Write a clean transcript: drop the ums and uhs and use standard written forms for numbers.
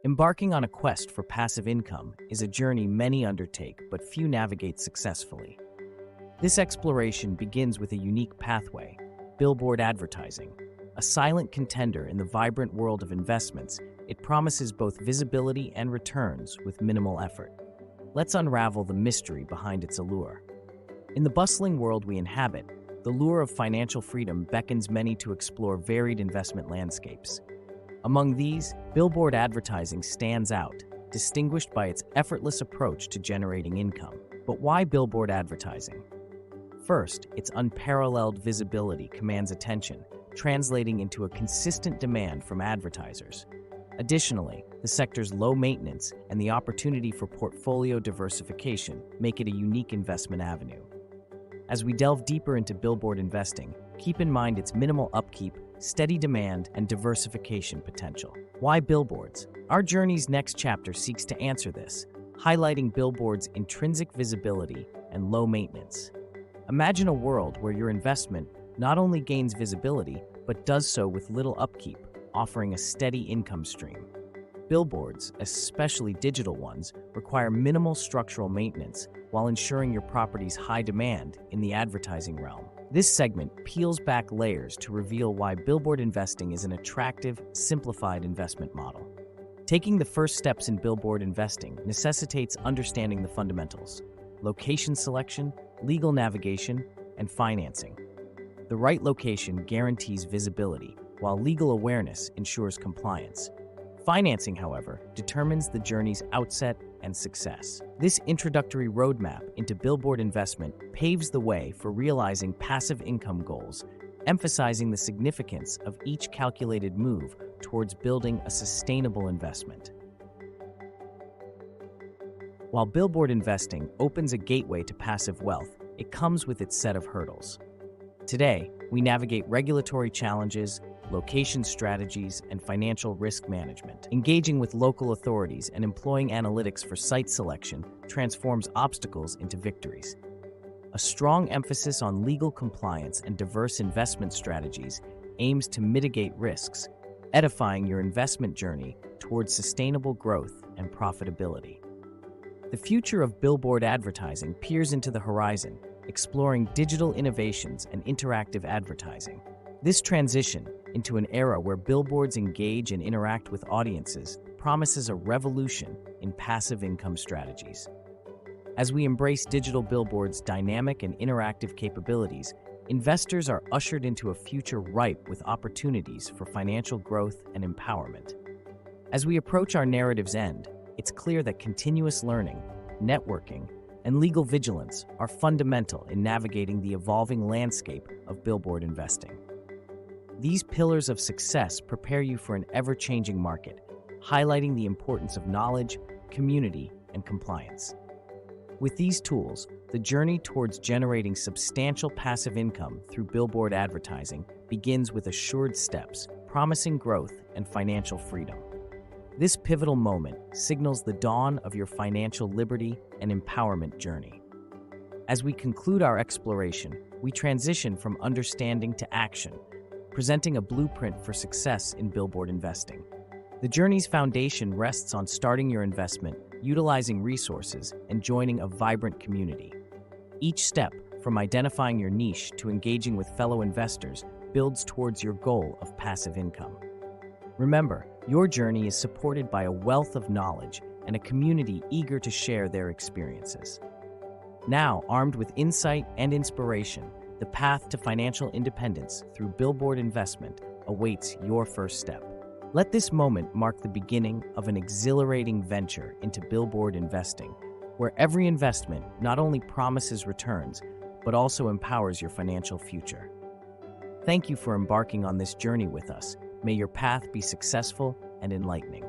Embarking on a quest for passive income is a journey many undertake, but few navigate successfully. This exploration begins with a unique pathway: billboard advertising. A silent contender in the vibrant world of investments, it promises both visibility and returns with minimal effort. Let's unravel the mystery behind its allure. In the bustling world we inhabit, the lure of financial freedom beckons many to explore varied investment landscapes. Among these, billboard advertising stands out, distinguished by its effortless approach to generating income. But why billboard advertising? First, its unparalleled visibility commands attention, translating into a consistent demand from advertisers. Additionally, the sector's low maintenance and the opportunity for portfolio diversification make it a unique investment avenue. As we delve deeper into billboard investing, keep in mind its minimal upkeep, steady demand, and diversification potential. Why billboards? Our journey's next chapter seeks to answer this, highlighting billboards' intrinsic visibility and low maintenance. Imagine a world where your investment not only gains visibility, but does so with little upkeep, offering a steady income stream. Billboards, especially digital ones, require minimal structural maintenance while ensuring your property's high demand in the advertising realm. This segment peels back layers to reveal why billboard investing is an attractive, simplified investment model. Taking the first steps in billboard investing necessitates understanding the fundamentals: location selection, legal navigation, and financing. The right location guarantees visibility, while legal awareness ensures compliance. Financing, however, determines the journey's outset and success. This introductory roadmap into billboard investment paves the way for realizing passive income goals, emphasizing the significance of each calculated move towards building a sustainable investment. While billboard investing opens a gateway to passive wealth, it comes with its set of hurdles. Today, we navigate regulatory challenges, location strategies, and financial risk management. Engaging with local authorities and employing analytics for site selection transforms obstacles into victories. A strong emphasis on legal compliance and diverse investment strategies aims to mitigate risks, edifying your investment journey towards sustainable growth and profitability. The future of billboard advertising peers into the horizon, exploring digital innovations and interactive advertising. This transition into an era where billboards engage and interact with audiences promises a revolution in passive income strategies. As we embrace digital billboards' dynamic and interactive capabilities, investors are ushered into a future ripe with opportunities for financial growth and empowerment. As we approach our narrative's end, it's clear that continuous learning, networking, and legal vigilance are fundamental in navigating the evolving landscape of billboard investing. These pillars of success prepare you for an ever-changing market, highlighting the importance of knowledge, community, and compliance. With these tools, the journey towards generating substantial passive income through billboard advertising begins with assured steps, promising growth and financial freedom. This pivotal moment signals the dawn of your financial liberty and empowerment journey. As we conclude our exploration, we transition from understanding to action, presenting a blueprint for success in billboard investing. The journey's foundation rests on starting your investment, utilizing resources, and joining a vibrant community. Each step, from identifying your niche to engaging with fellow investors, builds towards your goal of passive income. Remember, your journey is supported by a wealth of knowledge and a community eager to share their experiences. Now, armed with insight and inspiration, the path to financial independence through billboard investment awaits your first step. Let this moment mark the beginning of an exhilarating venture into billboard investing, where every investment not only promises returns, but also empowers your financial future. Thank you for embarking on this journey with us. May your path be successful and enlightening.